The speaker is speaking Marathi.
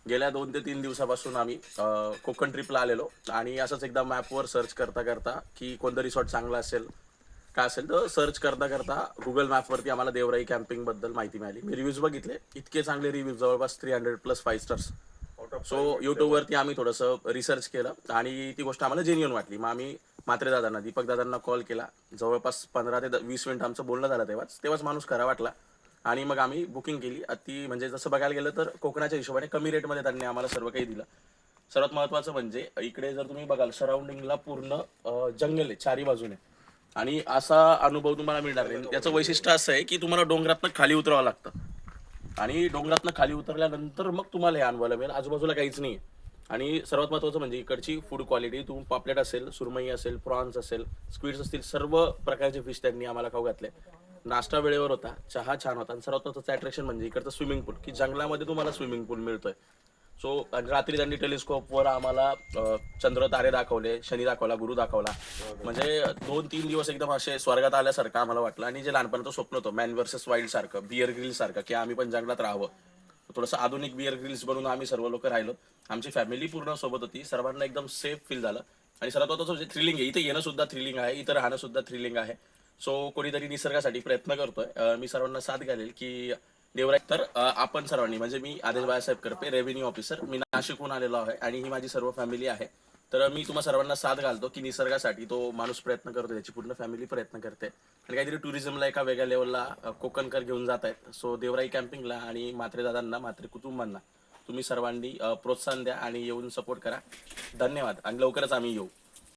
गेल्या 2 ते 3 दिवसापासून आम्ही कोकण ट्रिपला आलेलो आणि असंच एकदा मॅपवर सर्च करता करता की कोणतं रिसॉर्ट चांगला असेल काय असेल तर सर्च करता करता गुगल मॅपवरती आम्हाला देवराई कॅम्पिंगबद्दल माहिती मिळाली. मी रिव्ह्यूज बघितले, इतके चांगले रिव्ह्यूज, जवळपास 300+ 5 स्टार्स. सो यूट्यूबवरती आम्ही थोडंसं रिसर्च केलं आणि ती गोष्ट आम्हाला जेन्युइन वाटली. मग आम्ही म्हात्रे दादांना, दीपक दादांना कॉल केला. जवळपास 15 ते 20 मिनिट आमचं बोलणं झालं. तेव्हाच तेव्हाच माणूस खरा वाटला आणि मग आम्ही बुकिंग केली. अति म्हणजे जसं बघायला गेलं तर कोकणाच्या हिशोबाने कमी रेटमध्ये त्यांनी आम्हाला सर्व काही दिलं. सर्वात महत्त्वाचं म्हणजे इकडे जर तुम्ही बघाल सराउंडिंगला पूर्ण जंगल आहे चारी बाजूने आणि असा अनुभव तुम्हाला मिळणार नाही. याचं वैशिष्ट्य असं आहे की तुम्हाला डोंगरातनं खाली उतरावं लागतं आणि डोंगरातनं खाली उतरल्यानंतर मग तुम्हाला हे अनुभवायला मिळेल. आजूबाजूला काहीच नाही. आणि सर्वात महत्त्वाचं म्हणजे इकडची फूड क्वालिटी, तुम्ही पापलेट असेल, सुरमई असेल, प्रॉन्स असेल, स्क्विड्स असतील, सर्व प्रकारचे फिश त्यांनी आम्हाला खाऊ घातले. नाश्ता वेळेवर होता, चहा छान होता आणि सर्वात महत्त्वाचं अट्रॅक्शन म्हणजे इकडचं स्विमिंग पूल, की जंगलामध्ये तुम्हाला स्विमिंग पूल मिळतोय. सो रात्री त्यांनी टेलिस्कोपवर आम्हाला चंद्र तारे दाखवले, शनी दाखवला, गुरु दाखवला. म्हणजे 2-3 दिवस एकदम असे स्वर्गात आल्यासारखं आम्हाला वाटलं आणि जे लहानपणाचं स्वप्न होतं मॅन वर्सेस वाईल्ड सारखं, बिअर ग्रिल सारखं, की आम्ही पण जंगलात राहावं. थोडंसं आधुनिक बिअर ग्रिल्स बनवून आम्ही सर्व लोक राहिलो. आमची फॅमिली पूर्ण सोबत होती. सर्वांना एकदम सेफ फील झालं आणि सर्वात महत्त्वाचं म्हणजे थ्रिलिंग आहे. इथे येणं सुद्धा थ्रिलिंग आहे, इथं राहणं सुद्धा थ्रिलिंग आहे. सो कोणीतरी निसर्गासाठी प्रयत्न करतोय. मी सर्वांना साथ घालेल की देवराय तर आपण सर्वांनी म्हणजे मी आदेश बाळासाहेब करपे, रेव्हेन्यू ऑफिसर, मी नाशिकहून आलेलो आहे आणि ही माझी सर्व फॅमिली आहे. तर मी तुम्हा सर्वांना साथ घालतो की निसर्गासाठी तो माणूस प्रयत्न करतो, त्याची पूर्ण फॅमिली प्रयत्न करते आणि काहीतरी टुरिझमला एका वेगळ्या लेवलला कोकणकर घेऊन जात आहेत. सो देवराई कॅम्पिंगला आणि म्हात्रे दादांना, म्हात्रे कुटुंबांना तुम्ही सर्वांनी प्रोत्साहन द्या आणि येऊन सपोर्ट करा. धन्यवाद आणि लवकरच आम्ही येऊ.